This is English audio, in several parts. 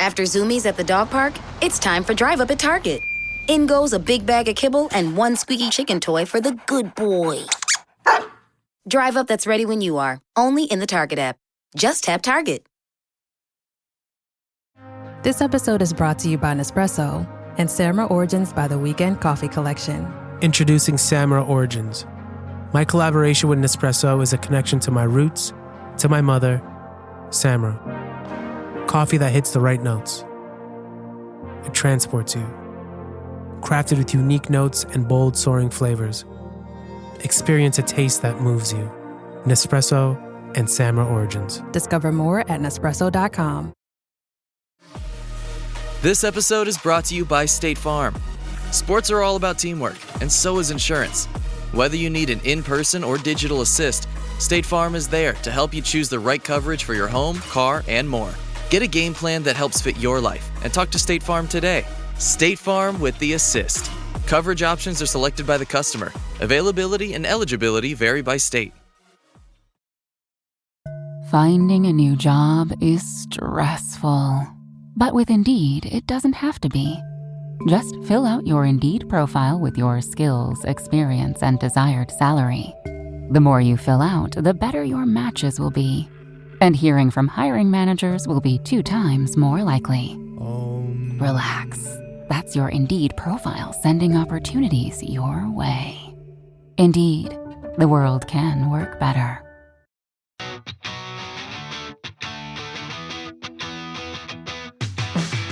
After Zoomies at the dog park, it's time for Drive Up at Target. In goes a big bag of kibble and one squeaky chicken toy for the good boy. Drive Up that's ready when you are, only in the Target app. Just tap Target. This episode is brought to you by Nespresso and Samra Origins by the Weekend Coffee Collection. Introducing Samra Origins. My collaboration with Nespresso is a connection to my roots, to my mother, Samra. Coffee that hits the right notes. It transports you. Crafted with unique notes and bold, soaring flavors. Experience a taste that moves you. Nespresso and Samra Origins. Discover more at Nespresso.com. This episode is brought to you by State Farm. Sports are all about teamwork, and so is insurance. Whether you need an in-person or digital assist, State Farm is there to help you choose the right coverage for your home, car, and more. Get a game plan that helps fit your life and talk to State Farm today. State Farm with the assist. Coverage options are selected by the customer. Availability and eligibility vary by state. Finding a new job is stressful. But with Indeed, it doesn't have to be. Just fill out your Indeed profile with your skills, experience, and desired salary. The more you fill out, the better your matches will be. And hearing from hiring managers will be 2 times more likely. Relax. That's your Indeed profile sending opportunities your way. Indeed, the world can work better.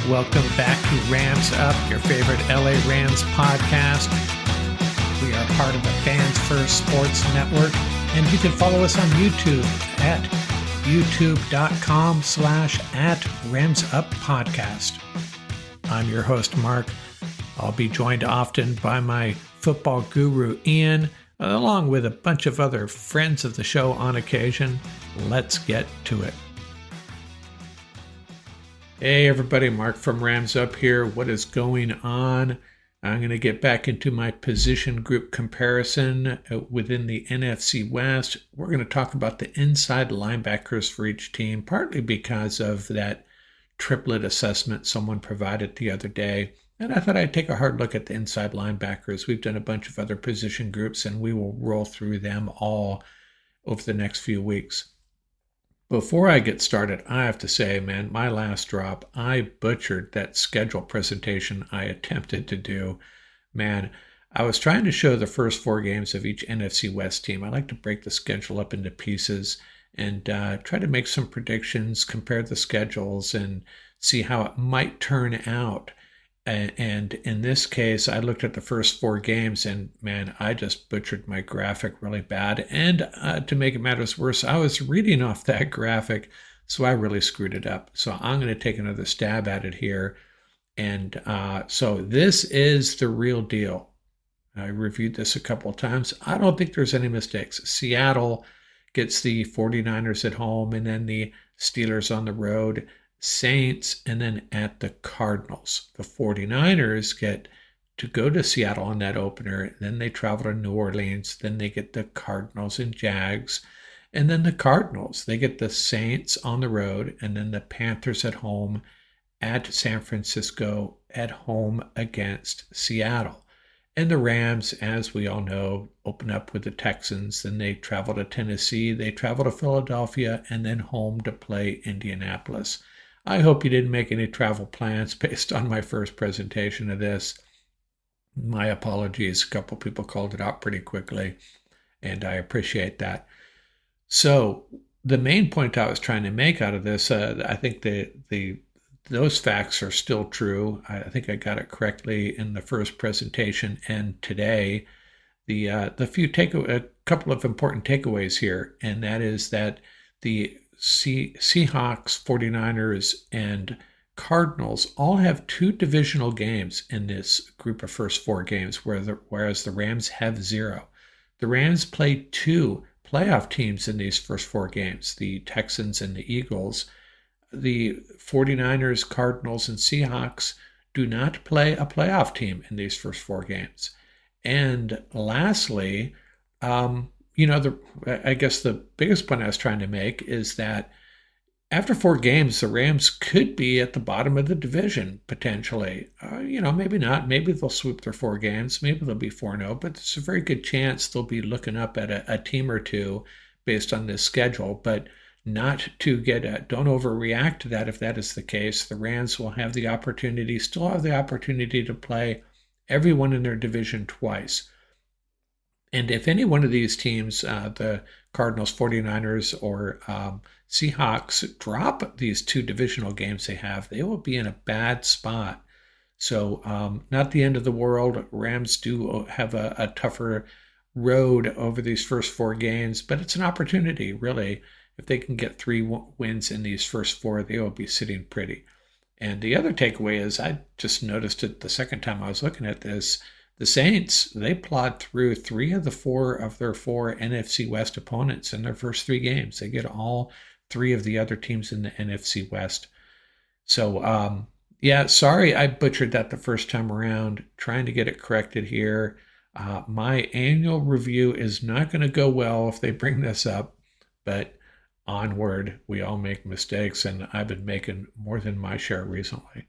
Welcome back to Rams Up, your favorite LA Rams podcast. We are part of the Fans First Sports Network, and you can follow us on YouTube at youtube.com/@RamsUpPodcast. I'm your host, Mark. I'll be joined often by my football guru, Ian, along with a bunch of other friends of the show on occasion. Let's get to it. Hey everybody, Mark from Rams Up here. What is going on? I'm going to get back into my position group comparison within the NFC West. We're going to talk about the inside linebackers for each team, partly because of that triplet assessment someone provided the other day. And I thought I'd take a hard look at the inside linebackers. We've done a bunch of other position groups, and we will roll through them all over the next few weeks. Before I get started, I have to say, man, my last drop, I butchered that schedule presentation I attempted to do. Man, I was trying to show the first 4 games of each NFC West team. I like to break the schedule up into pieces and try to make some predictions, compare the schedules, and see how it might turn out. And in this case, I looked at the first 4 games, and man, I just butchered my graphic really bad. And to make it matters worse, I was reading off that graphic, so I really screwed it up. So I'm going to take another stab at it here. And so this is the real deal. I reviewed this a couple of times. I don't think there's any mistakes. Seattle gets the 49ers at home, and then the Steelers on the road. Saints, and then at the Cardinals. The 49ers get to go to Seattle on that opener, then they travel to New Orleans, then they get the Cardinals and Jags, and then the Cardinals, they get the Saints on the road, and then the Panthers at home, at San Francisco, at home against Seattle. And the Rams, as we all know, open up with the Texans, then they travel to Tennessee, they travel to Philadelphia, and then home to play Indianapolis. I hope you didn't make any travel plans based on my first presentation of this. My apologies. A couple people called it out pretty quickly, and I appreciate that. So the main point I was trying to make out of this, I think those facts are still true. I think I got it correctly in the first presentation and today. A couple of important takeaways here, and that is that the Seahawks, 49ers, and Cardinals all have 2 divisional games in this group of first 4 games, whereas the Rams have 0. The Rams play 2 playoff teams in these first 4 games, the Texans and the Eagles. The 49ers, Cardinals, and Seahawks do not play a playoff team in these first 4 games. And lastly, I guess the biggest point I was trying to make is that after 4 games, the Rams could be at the bottom of the division, potentially. Maybe not. Maybe they'll sweep their 4 games. Maybe they'll be 4-0, but there's a very good chance they'll be looking up at a team or two based on this schedule. But not to don't overreact to that if that is the case. The Rams will have the opportunity, still have the opportunity to play everyone in their division twice. And if any one of these teams, the Cardinals, 49ers, or Seahawks, drop these 2 divisional games they have, they will be in a bad spot. So not the end of the world. Rams do have a tougher road over these first 4 games, but it's an opportunity, really. If they can get 3 wins in these first 4, they will be sitting pretty. And the other takeaway is, I just noticed it the second time I was looking at this, the Saints, they plowed through 3 of their 4 NFC West opponents in their first 3 games. They get all 3 of the other teams in the NFC West. So, sorry I butchered that the first time around. Trying to get it corrected here. My annual review is not going to go well if they bring this up, but onward. We all make mistakes, and I've been making more than my share recently.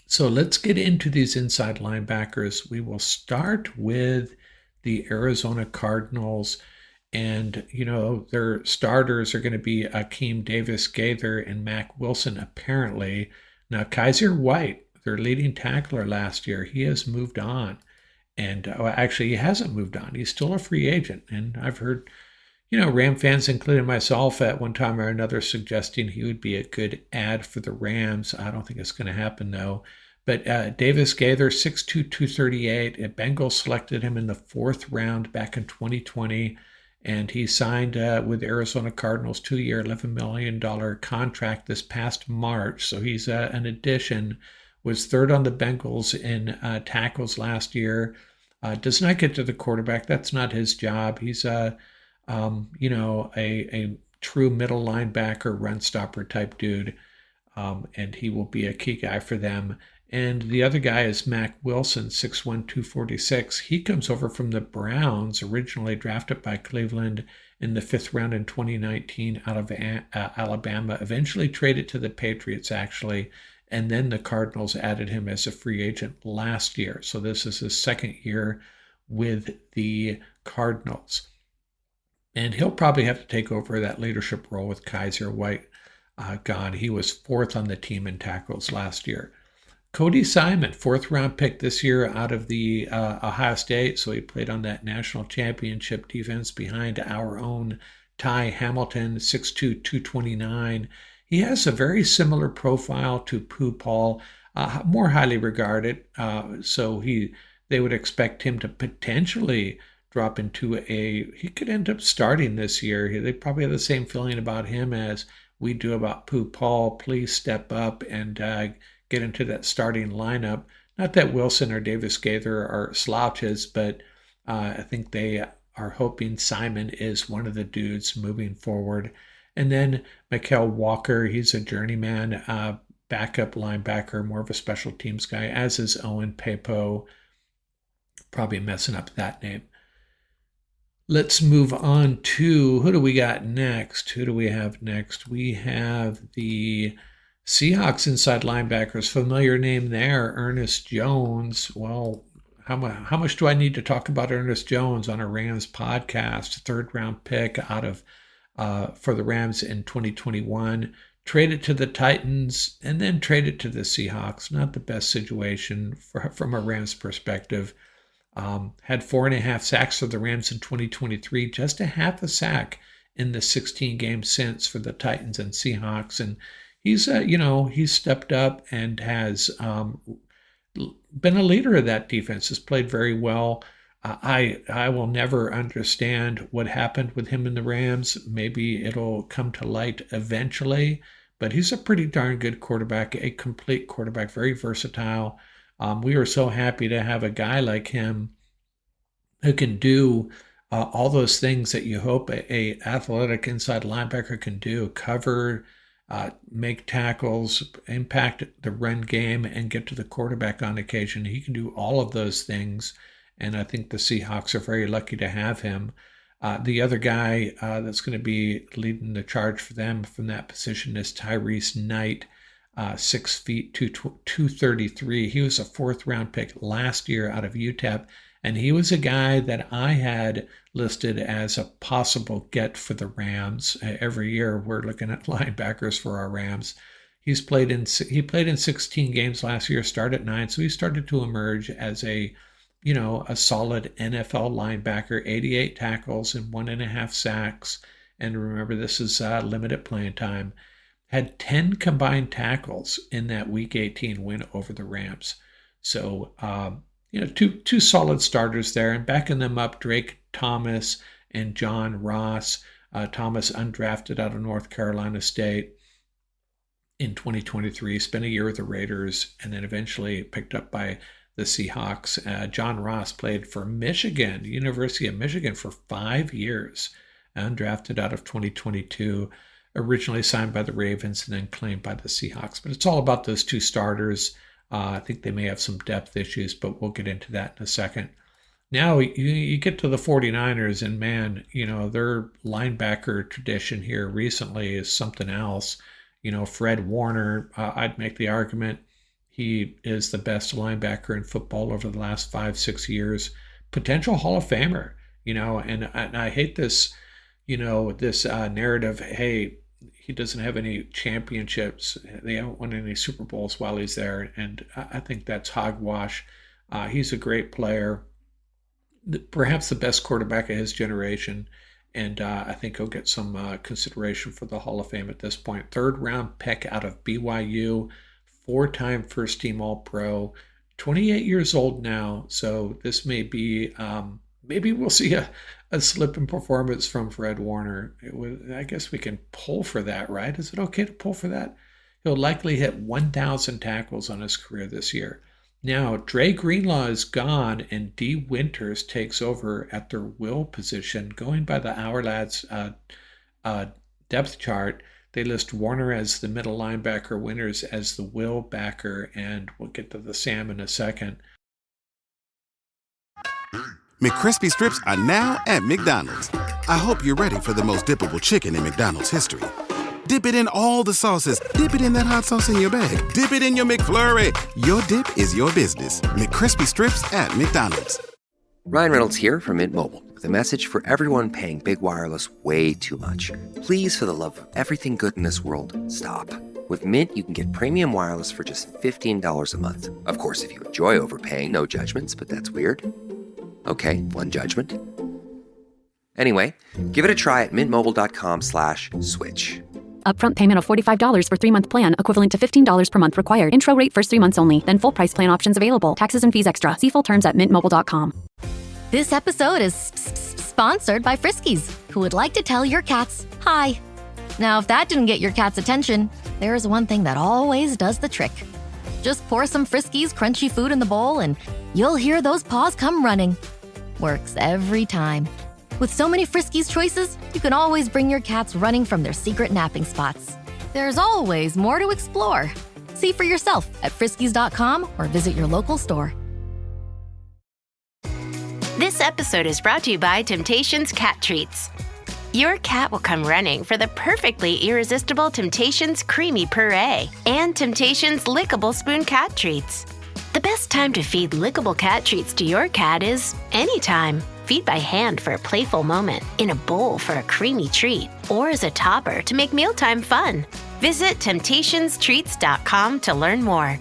So let's get into these inside linebackers. We will start with the Arizona Cardinals. And, their starters are going to be Akeem Davis-Gaither and Mack Wilson, apparently. Now, Kaiser White, their leading tackler last year, he has moved on. And actually, he hasn't moved on. He's still a free agent. And I've heard, Ram fans, including myself, at one time or another suggesting he would be a good ad for the Rams. I don't think it's going to happen, though. But Davis-Gaither, 6'2", 238. Bengals selected him in the 4th round back in 2020. And he signed with Arizona Cardinals 2-year, $11 million contract this past March. So he's an addition. Was 3rd on the Bengals in tackles last year. Does not get to the quarterback. That's not his job. He's a true middle linebacker, run stopper type dude. And he will be a key guy for them. And the other guy is Mack Wilson, 6'1", 246. He comes over from the Browns, originally drafted by Cleveland in the 5th round in 2019 out of Alabama, eventually traded to the Patriots, actually, and then the Cardinals added him as a free agent last year. So this is his 2nd year with the Cardinals. And he'll probably have to take over that leadership role with Kaiser White gone. He was 4th on the team in tackles last year. Cody Simon, 4th round pick this year out of the Ohio State. So he played on that national championship defense behind our own Ty Hamilton, 6'2", 229. He has a very similar profile to Pooh Paul, more highly regarded. So they would expect him to potentially drop into he could end up starting this year. They probably have the same feeling about him as we do about Pooh Paul. Please step up and get into that starting lineup. Not that Wilson or Davis-Gaither are slouches, but I think they are hoping Simon is one of the dudes moving forward. And then Mykal Walker, he's a journeyman backup linebacker, more of a special teams guy, as is Owen Papo. Probably messing up that name. Let's move on to, who do we got next? Who do we have next? We have the Seahawks inside linebackers, familiar name there, Ernest Jones. Well, how much do I need to talk about Ernest Jones on a Rams podcast? 3rd round pick out of for the Rams in 2021. Traded to the Titans and then traded to the Seahawks. Not the best situation from a Rams perspective. Had 4.5 sacks for the Rams in 2023, just a half a sack in the 16 games since for the Titans and Seahawks. And he's stepped up and has been a leader of that defense, has played very well. I will never understand what happened with him in the Rams. Maybe it'll come to light eventually, but he's a pretty darn good quarterback, a complete quarterback, very versatile. We are so happy to have a guy like him who can do all those things that you hope a athletic inside linebacker can do: cover, make tackles, impact the run game, and get to the quarterback on occasion. He can do all of those things, and I think the Seahawks are very lucky to have him. The other guy that's going to be leading the charge for them from that position is Tyrese Knight, 6 feet, 233. He was a 4th-round pick last year out of UTEP, and he was a guy that I had listed as a possible get for the Rams. Every year we're looking at linebackers for our Rams. He played in 16 games last year, started 9, so he started to emerge as a solid NFL linebacker, 88 tackles and 1.5 sacks. And remember, this is limited playing time. Had 10 combined tackles in that Week 18 win over the Rams. So, two solid starters there. And backing them up, Drake Thomas and John Ross. Thomas undrafted out of North Carolina State in 2023, spent a year with the Raiders, and then eventually picked up by the Seahawks. John Ross played for Michigan, University of Michigan, for 5 years, undrafted out of 2022, originally signed by the Ravens and then claimed by the Seahawks. But it's all about those 2 starters. I think they may have some depth issues, but we'll get into that in a second. Now you get to the 49ers, and man, their linebacker tradition here recently is something else. Fred Warner, I'd make the argument he is the best linebacker in football over the last 5-6 years. Potential Hall of Famer, and I hate this, this narrative, hey, he doesn't have any championships. They haven't won any Super Bowls while he's there. And I think that's hogwash. He's a great player, perhaps the best quarterback of his generation. And I think he'll get some consideration for the Hall of Fame at this point. 3rd-round pick out of BYU, 4-time first-team All-Pro, 28 years old now. So this may be, maybe we'll see a slip in performance from Fred Warner. I guess we can pull for that, right? Is it okay to pull for that? He'll likely hit 1,000 tackles on his career this year. Now, Dre Greenlaw is gone, and D. Winters takes over at their will position. Going by the Our Lads depth chart, they list Warner as the middle linebacker, Winters as the will backer, and we'll get to the Sam in a second. McCrispy strips are now at McDonald's. I hope you're ready for the most dippable chicken in McDonald's history. Dip it in all the sauces. Dip it in that hot sauce in your bag. Dip it in your McFlurry. Your dip is your business. McCrispy strips at McDonald's. Ryan Reynolds here from Mint Mobile with a message for everyone paying big wireless way too much. Please, for the love of everything good in this world, stop. With Mint, you can get premium wireless for just $15 a month. Of course, if you enjoy overpaying, no judgments, but that's weird. Okay, one judgment. Anyway, give it a try at mintmobile.com/switch. Upfront payment of $45 for 3-month plan, equivalent to $15 per month required. Intro rate first 3 months only. Then full price plan options available. Taxes and fees extra. See full terms at mintmobile.com. This episode is sponsored by Friskies, who would like to tell your cats hi. Now, if that didn't get your cat's attention, there is one thing that always does the trick. Just pour some Friskies crunchy food in the bowl and you'll hear those paws come running. Works every time. With so many Friskies choices, you can always bring your cats running from their secret napping spots. There's always more to explore. See for yourself at friskies.com or visit your local store. This episode is brought to you by Temptations Cat Treats. Your cat will come running for the perfectly irresistible Temptations Creamy Puree and Temptations Lickable Spoon Cat Treats. The best time to feed lickable cat treats to your cat is anytime. Feed by hand for a playful moment, in a bowl for a creamy treat, or as a topper to make mealtime fun. Visit temptationstreats.com to learn more.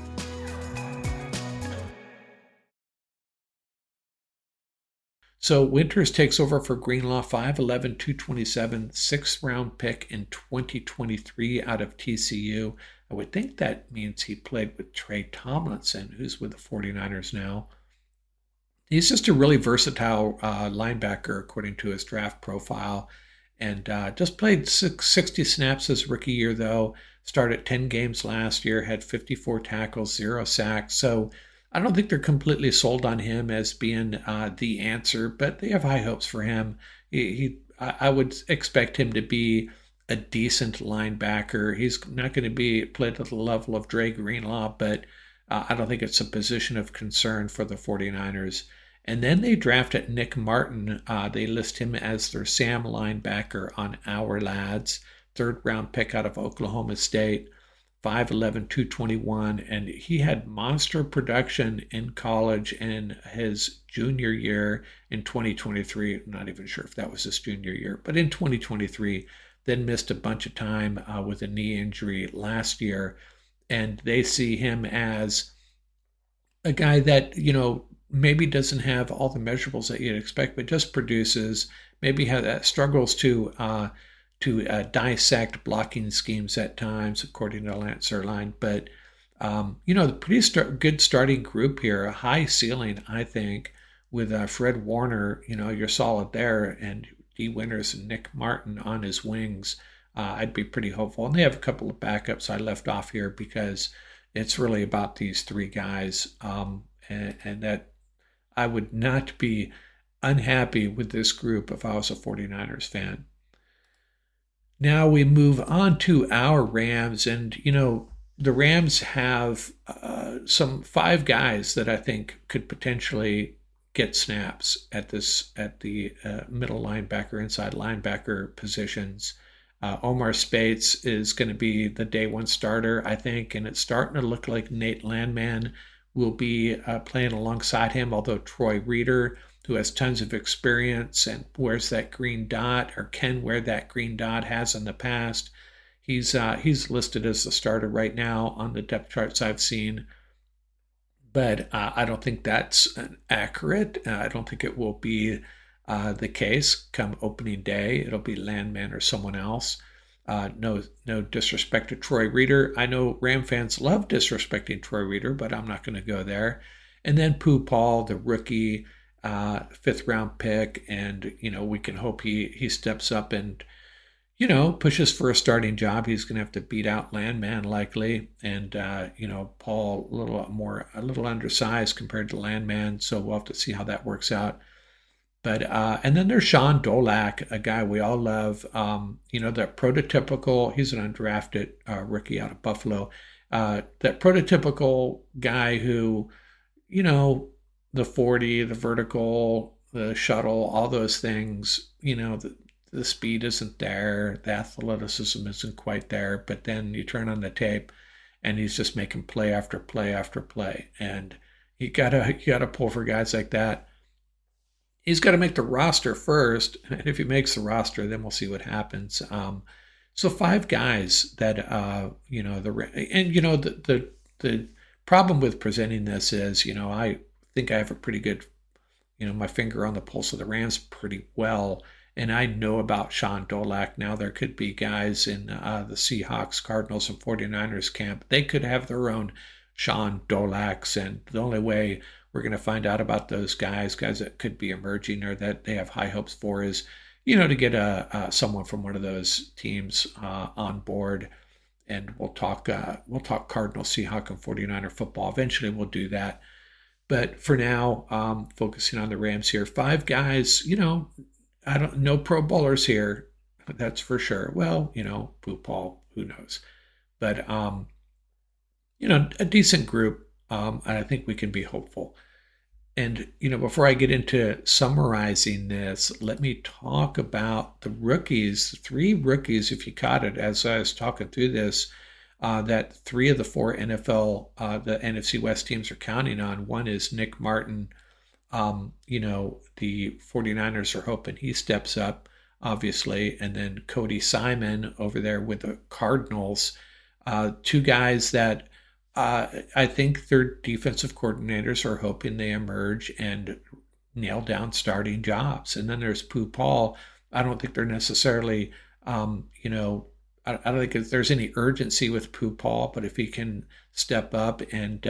So Winters takes over for Greenlaw, 5'11", 227, 6th-round pick in 2023 out of TCU. I would think that means he played with Trey Tomlinson, who's with the 49ers now. He's just a really versatile linebacker, according to his draft profile, and just played 60 snaps his rookie year, though. Started 10 games last year, had 54 tackles, 0 sacks. So I don't think they're completely sold on him as being the answer, but they have high hopes for him. I would expect him to be a decent linebacker. He's not going to play to the level of Dre Greenlaw, but I don't think it's a position of concern for the 49ers. And then they drafted Nick Martin. They list him as their Sam linebacker on Our Lads, third round pick out of Oklahoma State, 5'11", 221. And he had monster production in college in his junior year in 2023. I'm not even sure if that was his junior year, but in 2023, then missed a bunch of time with a knee injury last year. And they see him as a guy that, maybe doesn't have all the measurables that you'd expect, but just produces, maybe struggles to dissect blocking schemes at times, according to Lance Zierlein. But, the pretty good starting group here, a high ceiling, I think, with Fred Warner, you're solid there, and D. Winters and Nick Martin on his wings. I'd be pretty hopeful. And they have a couple of backups I left off here because it's really about these three guys, and that I would not be unhappy with this group if I was a 49ers fan. Now we move on to our Rams, and the Rams have some 5 guys that I think could potentially get snaps at the middle linebacker, inside linebacker positions. Omar Spates is going to be the day one starter, I think, and it's starting to look like Nate Landman will be playing alongside him, although Troy Reeder, who has tons of experience and wears that green dot, or can wear that green dot, has in the past. He's listed as the starter right now on the depth charts I've seen, but I don't think that's accurate. I don't think it will be the case come opening day. It'll be Landman or someone else. No disrespect to Troy Reeder. I know Ram fans love disrespecting Troy Reeder, but I'm not going to go there. And then Pooh Paul, the rookie, 5th round pick, and we can hope he steps up and pushes for a starting job. He's going to have to beat out Landman likely, and Paul a little undersized compared to Landman, so we'll have to see how that works out. But and then there's Sean Dolak, a guy we all love. That prototypical, he's an undrafted rookie out of Buffalo. That prototypical guy who, the 40, the vertical, the shuttle, all those things, the speed isn't there, the athleticism isn't quite there, but then you turn on the tape and he's just making play after play after play. And you gotta pull for guys like that. He's got to make the roster first, and if he makes the roster, then we'll see what happens. So 5 guys that the problem with presenting this is, I think I have a pretty good, my finger on the pulse of the Rams pretty well, and I know about Sean Dolak. Now there could be guys in the Seahawks, Cardinals, and 49ers camp. They could have their own Sean Dolaks, and the only way we're going to find out about those guys that could be emerging or that they have high hopes for is, to get someone from one of those teams on board. And we'll talk Cardinals, Seahawks, and 49er football. Eventually we'll do that. But for now, focusing on the Rams here, 5 guys, no Pro Bowlers here. That's for sure. Well, Pooh Paul, who knows? But, a decent group. And I think we can be hopeful. And, before I get into summarizing this, let me talk about the rookies, 3 rookies, if you caught it, as I was talking through this, that 3 of the 4 NFL, the NFC West teams are counting on. One is Nick Martin. The 49ers are hoping he steps up, obviously. And then Cody Simon over there with the Cardinals. 2 guys that I think their defensive coordinators are hoping they emerge and nail down starting jobs. And then there's Pooh Paul. I don't think they're necessarily, I don't think there's any urgency with Pooh Paul, but if he can step up and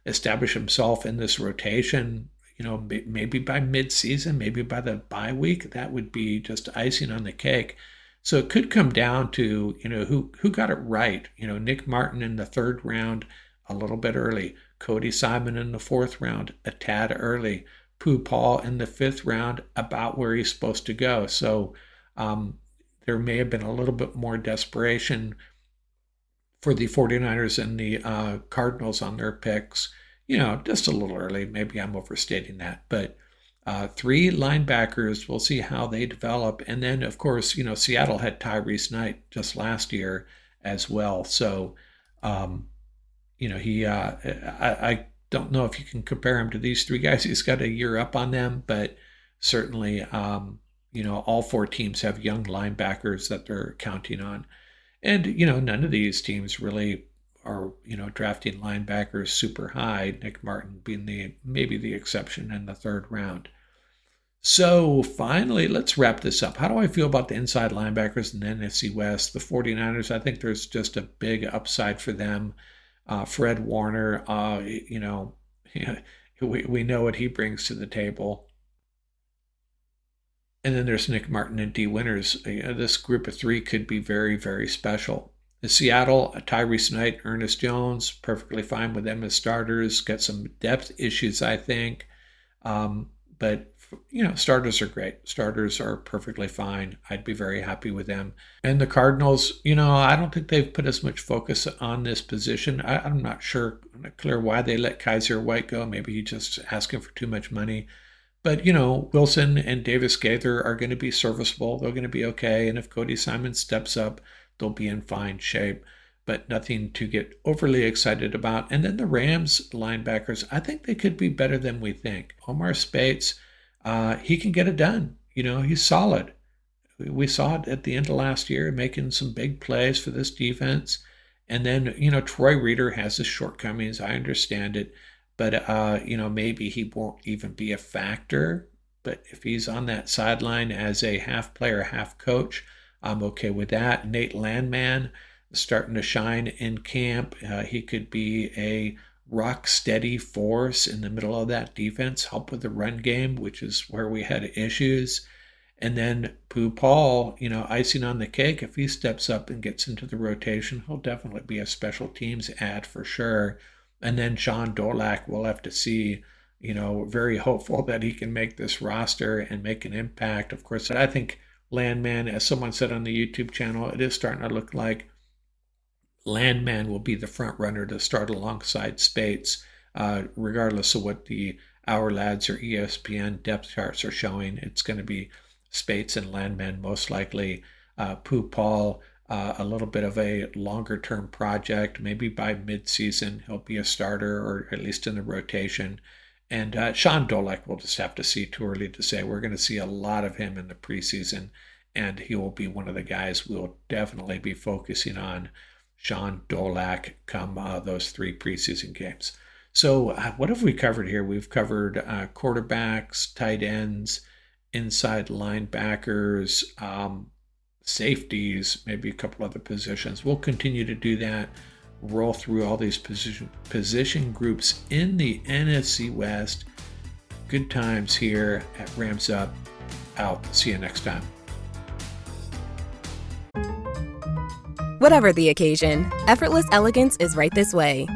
establish himself in this rotation, maybe by mid-season, maybe by the bye week, that would be just icing on the cake. So it could come down to, who got it right. Nick Martin in the 3rd round, a little bit early. Cody Simon in the 4th round, a tad early. Pooh Paul in the 5th round, about where he's supposed to go. So there may have been a little bit more desperation for the 49ers and the Cardinals on their picks. just a little early. Maybe I'm overstating that. But 3 linebackers, we'll see how they develop. And then, of course, Seattle had Tyrese Knight just last year as well. So, I don't know if you can compare him to these 3 guys. He's got a year up on them, but certainly, all 4 teams have young linebackers that they're counting on. And, none of these teams really are, drafting linebackers super high, Nick Martin being maybe the exception in the 3rd round. So finally, let's wrap this up. How do I feel about the inside linebackers in the NFC West? The 49ers, I think there's just a big upside for them. Fred Warner, we know what he brings to the table. And then there's Nick Martin and D. Winters. This group of 3 could be very, very special. In Seattle, Tyrese Knight, Ernest Jones, perfectly fine with them as starters. Got some depth issues, I think. But starters are great. Starters are perfectly fine. I'd be very happy with them. And the Cardinals, I don't think they've put as much focus on this position. I'm not clear why they let Kaiser White go. Maybe he just asking for too much money. But, Wilson and Davis Gaither are going to be serviceable. They're going to be okay. And if Cody Simon steps up, they'll be in fine shape. But nothing to get overly excited about. And then the Rams linebackers, I think they could be better than we think. Omar Spates, he can get it done. He's solid. We saw it at the end of last year, making some big plays for this defense. And then, Troy Reeder has his shortcomings. I understand it. But, maybe he won't even be a factor. But if he's on that sideline as a half player, half coach, I'm okay with that. Nate Landman starting to shine in camp. He could be a rock steady force in the middle of that defense, help with the run game, which is where we had issues. And then Pooh Paul, icing on the cake, if he steps up and gets into the rotation, he'll definitely be a special teams add for sure. And then Sean Dolak, we'll have to see, very hopeful that he can make this roster and make an impact. Of course, I think Landman, as someone said on the YouTube channel, it is starting to look like Landman will be the front runner to start alongside Spates, regardless of what the Our Lads or ESPN depth charts are showing. It's going to be Spates and Landman most likely. Pooh Paul, a little bit of a longer-term project. Maybe by mid-season he'll be a starter or at least in the rotation. And Sean Dolak, we'll just have to see. Too early to say. We're going to see a lot of him in the preseason, and he will be one of the guys we'll definitely be focusing on. Sean Dolak come those 3 preseason games. So what have we covered here? We've covered quarterbacks, tight ends, inside linebackers, safeties, maybe a couple other positions. We'll continue to do that, roll through all these position groups in the NFC West. Good times here at Rams Up. Out. See you next time. Whatever the occasion, effortless elegance is right this way.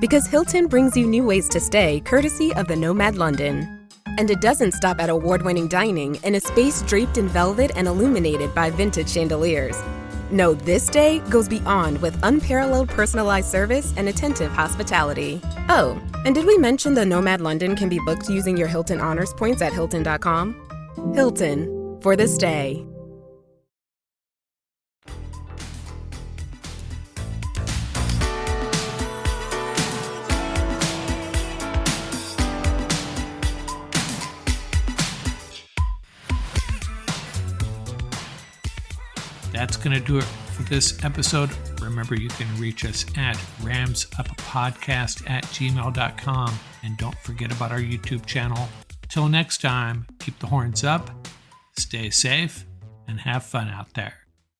Because Hilton brings you new ways to stay courtesy of the Nomad London. And it doesn't stop at award-winning dining in a space draped in velvet and illuminated by vintage chandeliers. No, this day goes beyond with unparalleled personalized service and attentive hospitality. Oh, and did we mention the Nomad London can be booked using your Hilton Honors points at Hilton.com? Hilton, for the stay. That's going to do it for this episode. Remember, you can reach us at ramsuppodcast@gmail.com. And don't forget about our YouTube channel. Till next time, keep the horns up, stay safe, and have fun out there.